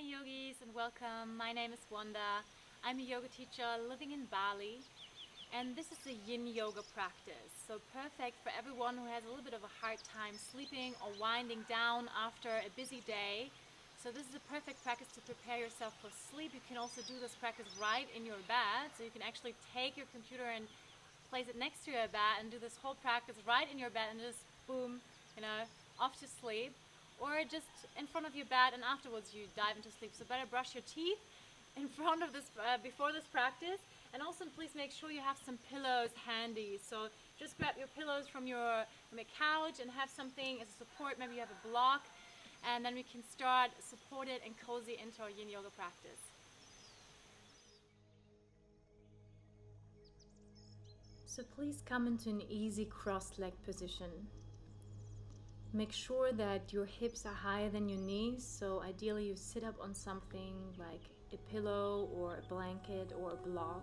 yogis, and welcome. My name is Wanda. I'm a yoga teacher living in Bali, and this is a Yin Yoga practice. So perfect for everyone who has a little bit of a hard time sleeping or winding down after a busy day. So this is a perfect practice to prepare yourself for sleep. You can also do this practice right in your bed. So you can actually take your computer and place it next to your bed and do this whole practice right in your bed and just boom, off to sleep. Or just in front of your bed and afterwards you dive into sleep. So better brush your teeth in front of this before this practice, and also please make sure you have some pillows handy. So just grab your pillows from your couch and have something as a support. Maybe you have a block, and then we can start supported and cozy into our Yin Yoga practice. So please come into an easy crossed leg position. Make sure that your hips are higher than your knees, so ideally you sit up on something like a pillow or a blanket or a block,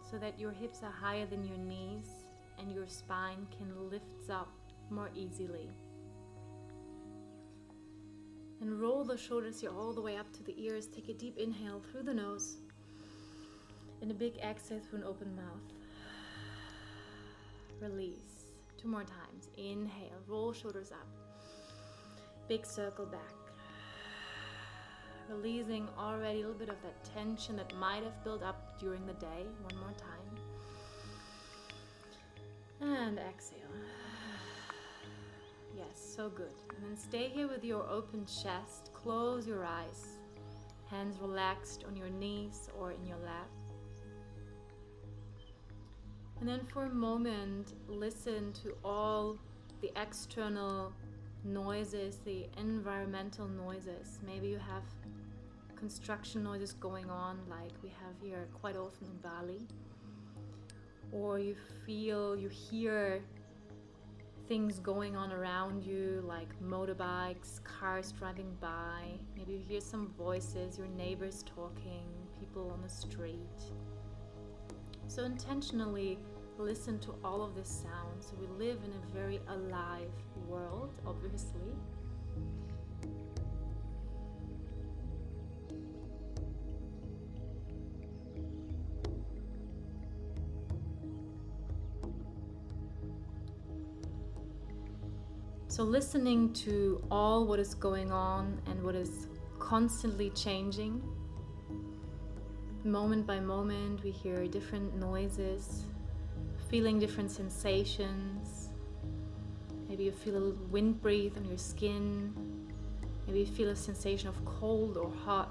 so that your hips are higher than your knees and your spine can lift up more easily. And roll the shoulders here all the way up to the ears. Take a deep inhale through the nose and a big exhale through an open mouth. Release. 2 more times. Inhale, roll shoulders up. Big circle back. Releasing already a little bit of that tension that might have built up during the day. 1 more time. And exhale. Yes, so good. And then stay here with your open chest. Close your eyes. Hands relaxed on your knees or in your lap. And then for a moment, listen to all the external noises, the environmental noises. Maybe you have construction noises going on like we have here quite often in Bali. Or you hear things going on around you like motorbikes, cars driving by. Maybe you hear some voices, your neighbors talking, people on the street. So intentionally listen to all of this sound. So we live in a very alive world, obviously. So listening to all what is going on and what is constantly changing. Moment by moment, we hear different noises, feeling different sensations. Maybe you feel a little wind breathe on your skin. Maybe you feel a sensation of cold or hot.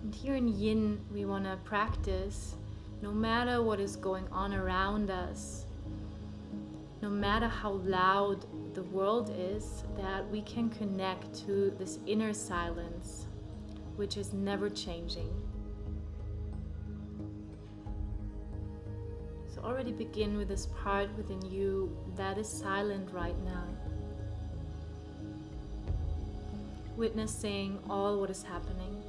And here in Yin, we want to practice, no matter what is going on around us, no matter how loud the world is, that we can connect to this inner silence, which is never changing. So already begin with this part within you that is silent right now. Witnessing all what is happening.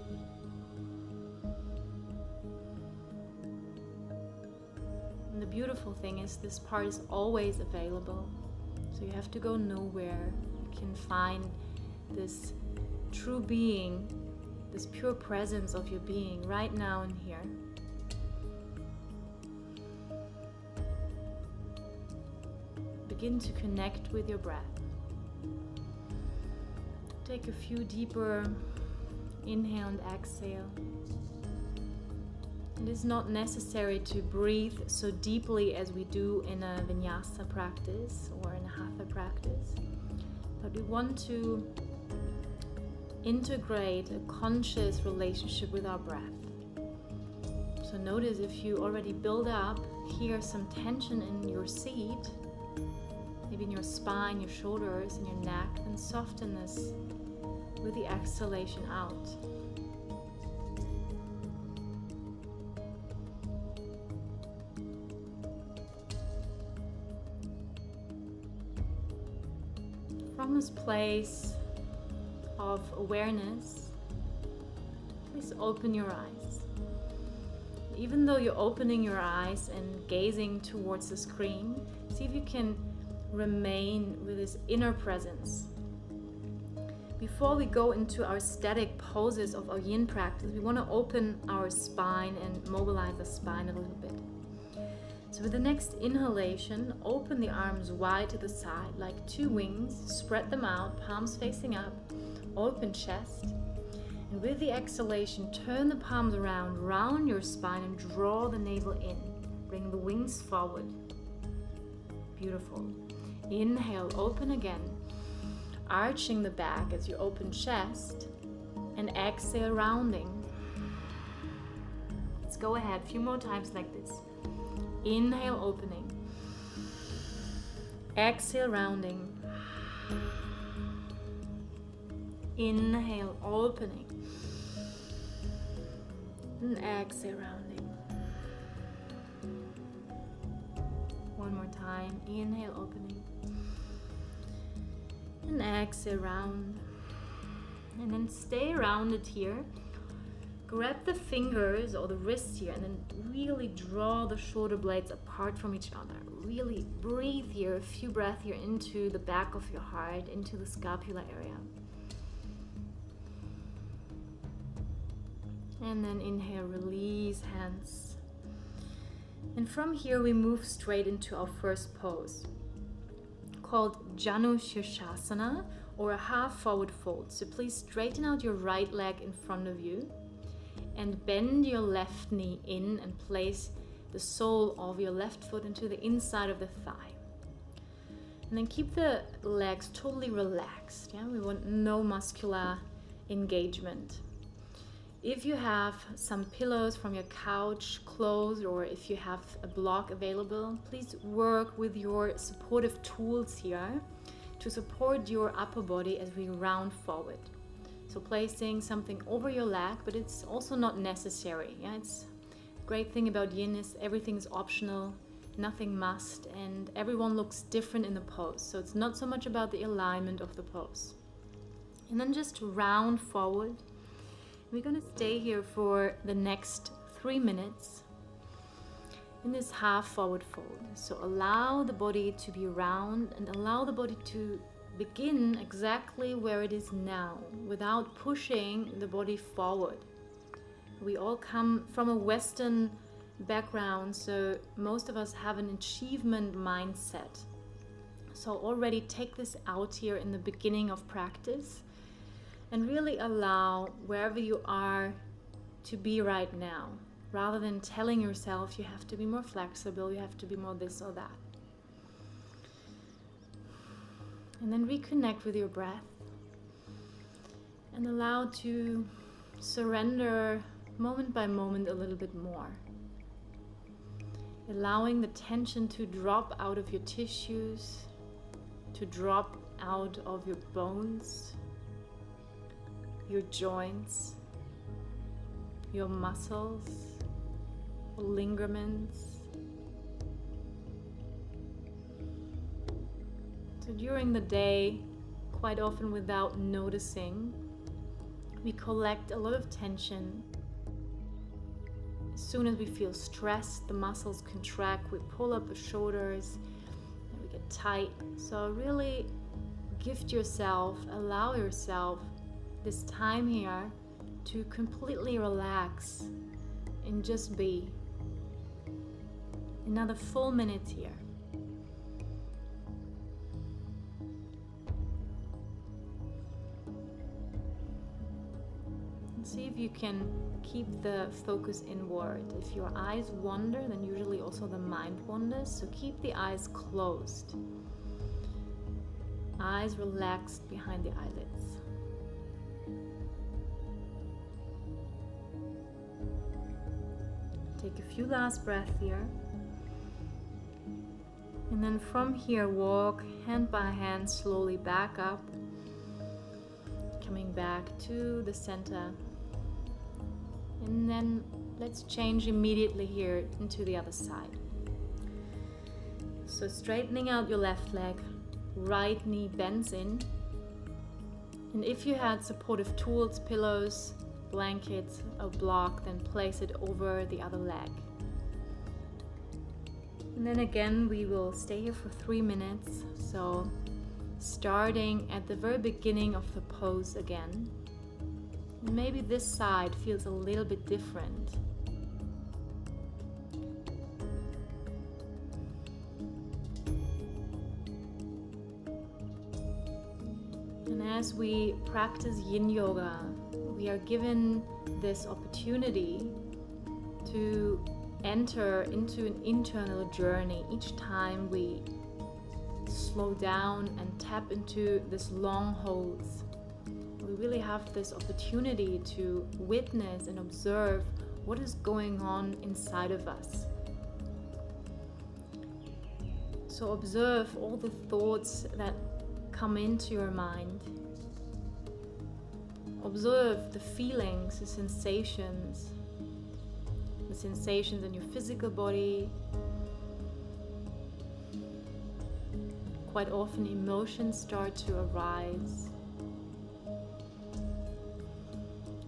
And the beautiful thing is this part is always available. So you have to go nowhere. You can find this true being, this pure presence of your being right now and here. Begin to connect with your breath. Take a few deeper inhale and exhale. It is not necessary to breathe so deeply as we do in a vinyasa practice or in a hatha practice, but we want to integrate a conscious relationship with our breath. So notice if you already build up here some tension in your seat, maybe in your spine, your shoulders, and your neck, then soften this with the exhalation out. From this place of awareness, please open your eyes. Even though you're opening your eyes and gazing towards the screen, see if you can remain with this inner presence. Before we go into our static poses of our yin practice, we want to open our spine and mobilize the spine a little bit. So with the next inhalation, open the arms wide to the side like two wings, spread them out, palms facing up, open chest. And with the exhalation, turn the palms around, round your spine and draw the navel in. Bring the wings forward. Beautiful. Inhale, open again. Arching the back as you open chest, and exhale, rounding. Let's go ahead, a few more times like this. Inhale, opening. Exhale, rounding. Inhale, opening. And exhale, rounding. One more time. Inhale, opening. And exhale, round. And then stay rounded here. Grab the fingers or the wrists here and then really draw the shoulder blades apart from each other. Really breathe here, a few breaths here into the back of your heart, into the scapular area. And then inhale, release hands. And from here we move straight into our first pose, called Jano Sheersh-Asana, or a half forward fold. So please straighten out your right leg in front of you and bend your left knee in and place the sole of your left foot into the inside of the thigh. And then keep the legs totally relaxed. Yeah, we want no muscular engagement. If you have some pillows from your couch closed, or if you have a block available, please work with your supportive tools here to support your upper body as we round forward. So placing something over your leg, but it's also not necessary. Yeah, it's a great thing about yin is everything is optional, nothing must, and everyone looks different in the pose. So it's not so much about the alignment of the pose. And then just round forward. We're going to stay here for the next 3 minutes in this half forward fold. So allow the body to be round and allow the body to begin exactly where it is now without pushing the body forward. We all come from a Western background, so most of us have an achievement mindset. So already take this out here in the beginning of practice and really allow wherever you are to be right now, rather than telling yourself you have to be more flexible, you have to be more this or that. And then reconnect with your breath and allow to surrender moment by moment a little bit more. Allowing the tension to drop out of your tissues, to drop out of your bones, your joints, your muscles, ligaments. So during the day, quite often without noticing, we collect a lot of tension. As soon as we feel stressed, the muscles contract, we pull up the shoulders, and we get tight. So really gift yourself, allow yourself this time here to completely relax and just be. Another full minute here. And see if you can keep the focus inward. If your eyes wander, then usually also the mind wanders, so keep the eyes closed. Eyes relaxed behind the eyelids. Take a few last breaths here. And then from here, walk hand by hand slowly back up, coming back to the center. And then let's change immediately here into the other side. So straightening out your left leg, right knee bends in. And if you had supportive tools, pillows, blankets, a block, then place it over the other leg. And then again we will stay here for 3 minutes, so starting at the very beginning of the pose again. And maybe this side feels a little bit different. And as we practice Yin Yoga, we are given this opportunity to enter into an internal journey each time we slow down and tap into this long holds. We really have this opportunity to witness and observe what is going on inside of us. So observe all the thoughts that come into your mind. Observe the feelings, the sensations in your physical body. Quite often emotions start to arise.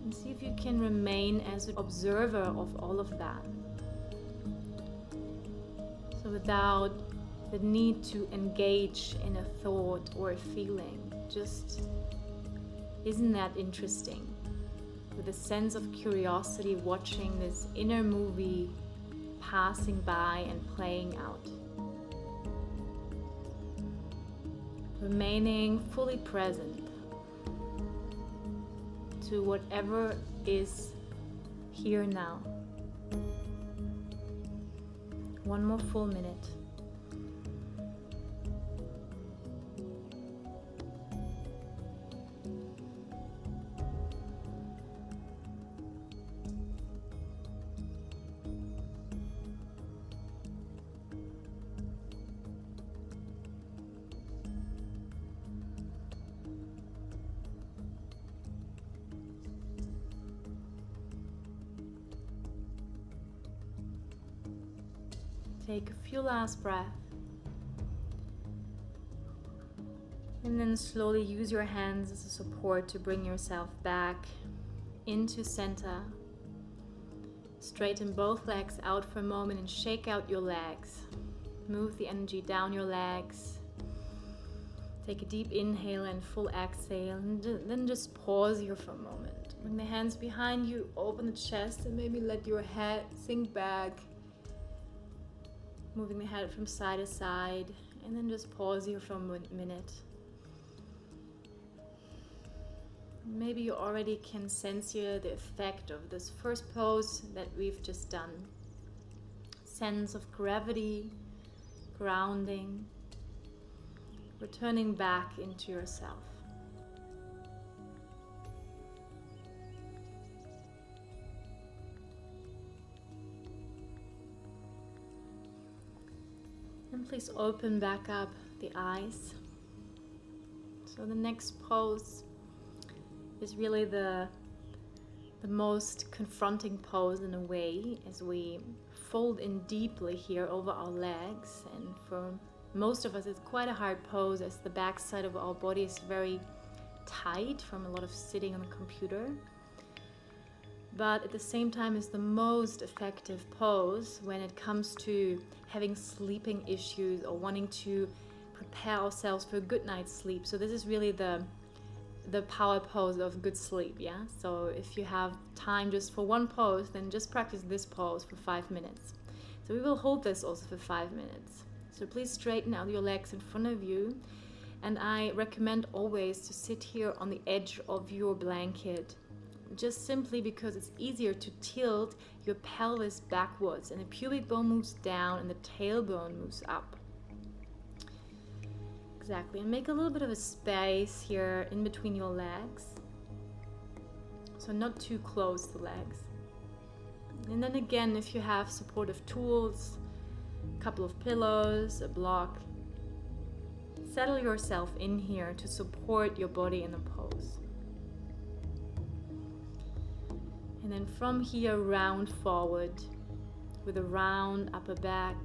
And see if you can remain as an observer of all of that. So without the need to engage in a thought or a feeling, just isn't that interesting? With a sense of curiosity, watching this inner movie passing by and playing out. Remaining fully present to whatever is here now. One more full minute. Take a few last breaths. And then slowly use your hands as a support to bring yourself back into center. Straighten both legs out for a moment and shake out your legs. Move the energy down your legs. Take a deep inhale and full exhale, and then just pause here for a moment. Bring the hands behind you, open the chest, and maybe let your head sink back. Moving the head from side to side, and then just pause here for a minute. Maybe you already can sense here the effect of this first pose that we've just done. Sense of gravity, grounding, returning back into yourself. And please open back up the eyes. So the next pose is really the most confronting pose in a way, as we fold in deeply here over our legs. And for most of us it's quite a hard pose, as the back side of our body is very tight from a lot of sitting on the computer. But at the same time is the most effective pose when it comes to having sleeping issues or wanting to prepare ourselves for a good night's sleep. So this is really the power pose of good sleep, yeah? So if you have time just for one pose, then just practice this pose for 5 minutes. So we will hold this also for 5 minutes. So please straighten out your legs in front of you. And I recommend always to sit here on the edge of your blanket, just simply because it's easier to tilt your pelvis backwards, and the pubic bone moves down and the tailbone moves up. Exactly, and make a little bit of a space here in between your legs, so not too close the legs. And then again, if you have supportive tools, a couple of pillows, a block, settle yourself in here to support your body in the pose. And then from here, round forward with a round upper back.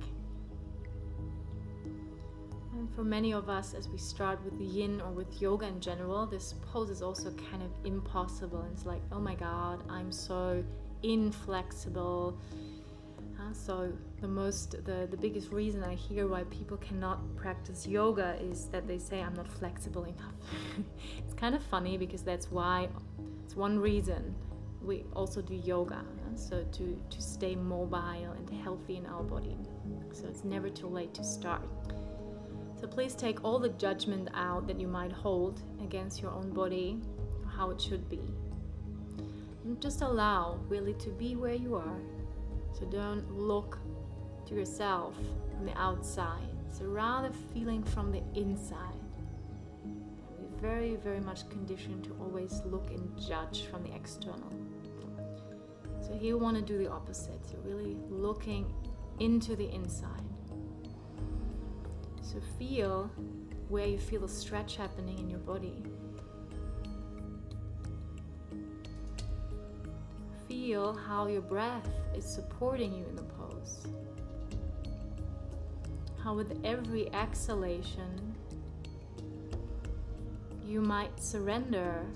And for many of us, as we start with the yin or with yoga in general, this pose is also kind of impossible. And it's like, oh my God, I'm so inflexible. So the biggest reason I hear why people cannot practice yoga is that they say I'm not flexible enough. It's kind of funny because it's one reason we also do yoga, so to stay mobile and healthy in our body. So it's never too late to start. So please take all the judgment out that you might hold against your own body, how it should be. And just allow really to be where you are. So don't look to yourself from the outside. So rather feeling from the inside. We're very, very much conditioned to always look and judge from the external. So here we want to do the opposite. So really looking into the inside. So feel where you feel the stretch happening in your body. Feel how your breath is supporting you in the pose. How with every exhalation you might surrender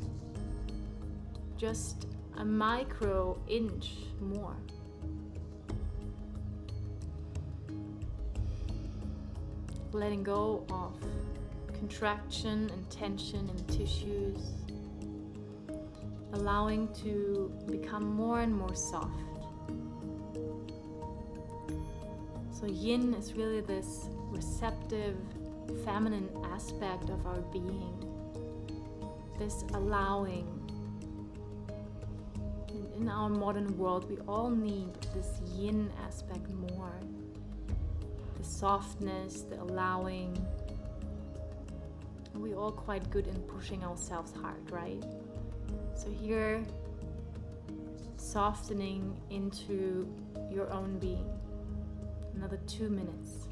just a micro inch more. Letting go of contraction and tension in tissues. Allowing to become more and more soft. So yin is really this receptive, feminine aspect of our being. This allowing. In our modern world, we all need this yin aspect more. The softness, the allowing. We're all quite good in pushing ourselves hard, right? So here, softening into your own being. Another 2 minutes.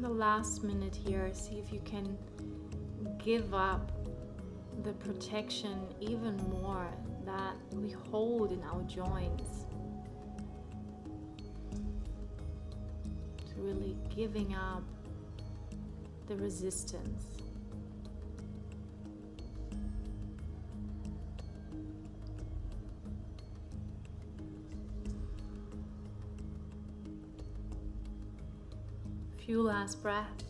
The last minute here, see if you can give up the protection even more that we hold in our joints. So really giving up the resistance. Few last breaths.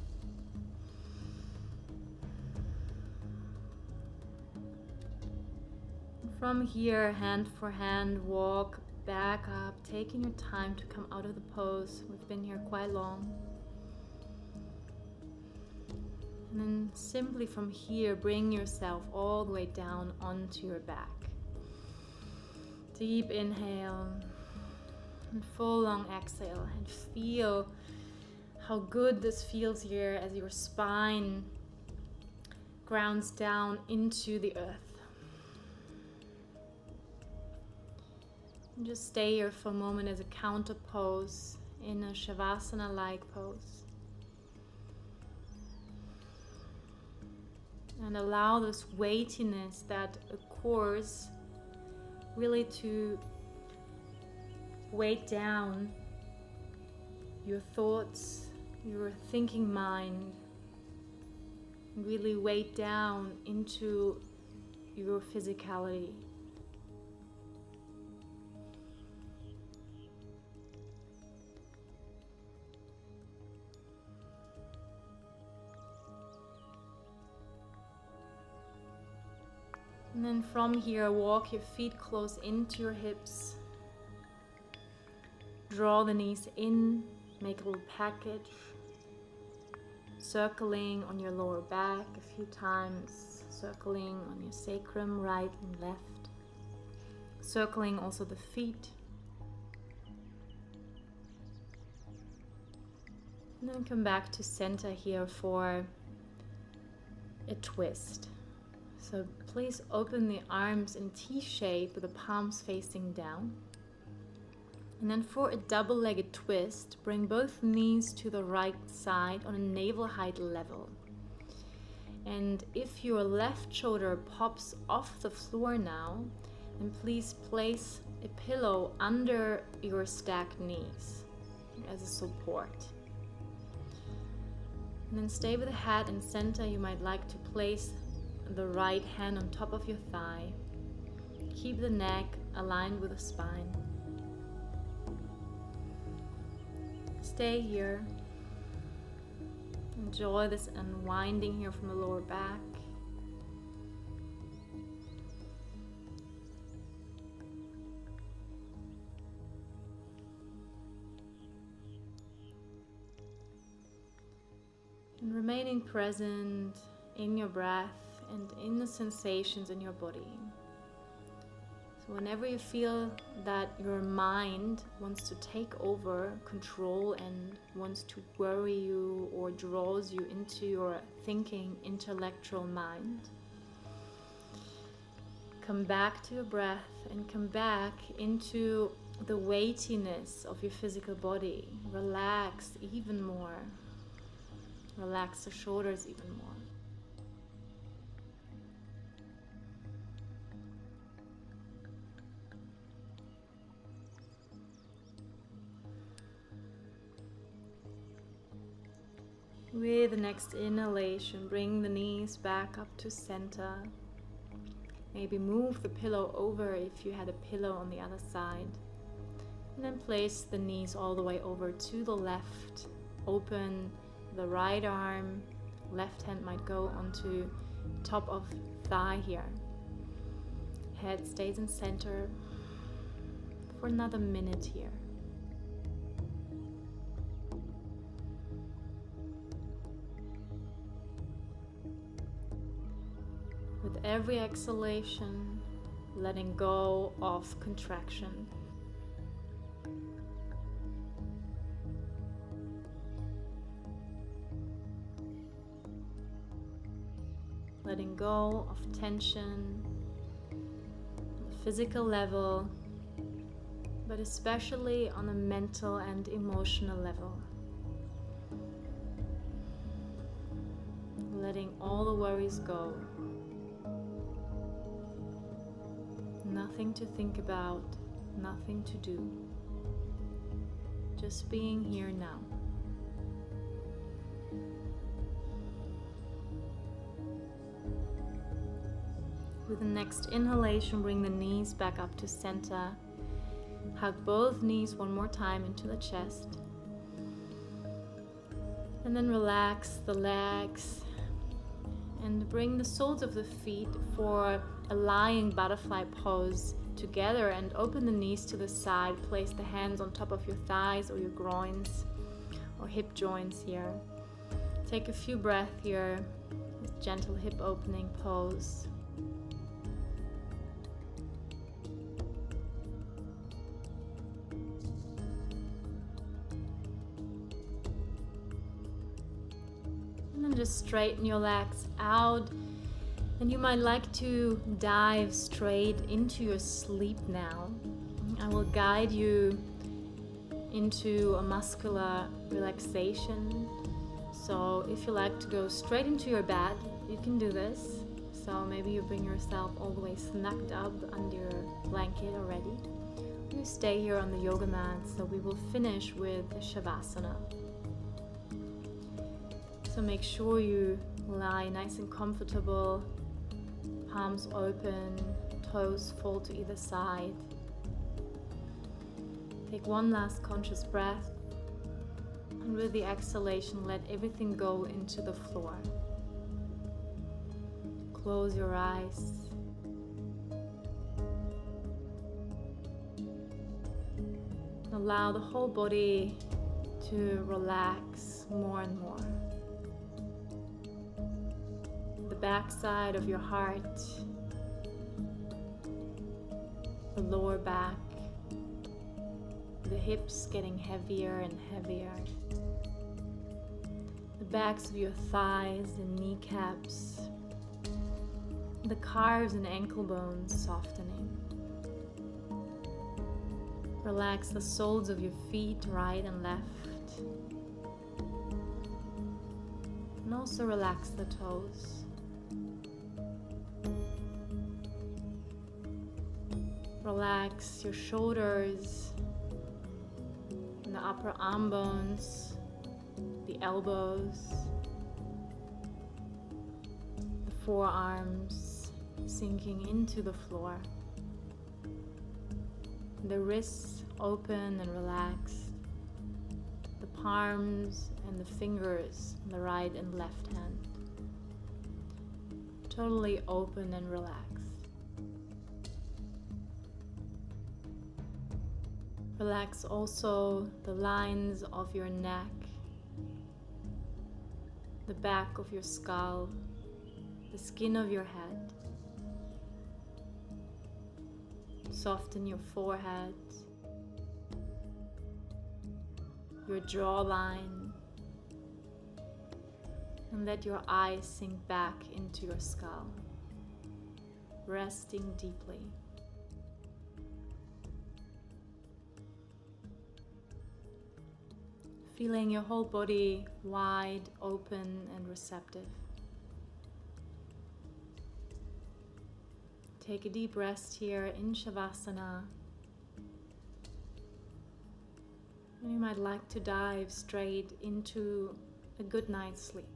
From here, hand for hand, walk back up, taking your time to come out of the pose. We've been here quite long. And then simply from here, bring yourself all the way down onto your back. Deep inhale and full long exhale, and feel how good this feels here as your spine grounds down into the earth. And just stay here for a moment as a counter pose in a Shavasana-like pose. And allow this weightiness that occurs really to weight down your thoughts, your thinking mind, really weight down into your physicality. And then from here, walk your feet close into your hips. Draw the knees in, make a little package. Circling on your lower back a few times, circling on your sacrum, right and left. Circling also the feet. And then come back to center here for a twist. So please open the arms in T shape with the palms facing down. And then for a double-legged twist, bring both knees to the right side on a navel height level. And if your left shoulder pops off the floor now, then please place a pillow under your stacked knees as a support. And then stay with the head in center. You might like to place the right hand on top of your thigh. Keep the neck aligned with the spine. Stay here. Enjoy this unwinding here from the lower back. And remaining present in your breath and in the sensations in your body. So whenever you feel that your mind wants to take over control and wants to worry you or draws you into your thinking intellectual mind, come back to your breath and come back into the weightiness of your physical body. Relax even more. Relax the shoulders even more. With the next inhalation, bring the knees back up to center. Maybe move the pillow over if you had a pillow on the other side. And then place the knees all the way over to the left. Open the right arm. Left hand might go onto top of thigh here. Head stays in center for another minute here. With every exhalation, letting go of contraction. Letting go of tension on the physical level, but especially on a mental and emotional level. Letting all the worries go. Nothing to think about, nothing to do. Just being here now. With the next inhalation, bring the knees back up to center. Hug both knees one more time into the chest. And then relax the legs and bring the soles of the feet for a lying butterfly pose together and open the knees to the side. Place the hands on top of your thighs or your groins or hip joints here. Take a few breaths here with gentle hip opening pose. And then just straighten your legs out. And you might like to dive straight into your sleep now. I will guide you into a muscular relaxation. So if you like to go straight into your bed, you can do this. So maybe you bring yourself all the way snugged up under your blanket already. You stay here on the yoga mat, so we will finish with Shavasana. So make sure you lie nice and comfortable. Palms open, toes fall to either side. Take one last conscious breath, and with the exhalation, let everything go into the floor. Close your eyes. Allow the whole body to relax more and more. The backside of your heart, the lower back, the hips getting heavier and heavier, the backs of your thighs and kneecaps, the calves and ankle bones softening. Relax the soles of your feet, right and left. And also relax the toes. Relax your shoulders and the upper arm bones, the elbows, the forearms sinking into the floor. The wrists open and relaxed, the palms and the fingers in the right and left hand totally open and relaxed. Relax also the lines of your neck, the back of your skull, the skin of your head. Soften your forehead, your jawline, and let your eyes sink back into your skull, resting deeply. Feeling your whole body wide, open, and receptive. Take a deep rest here in Shavasana. And you might like to dive straight into a good night's sleep.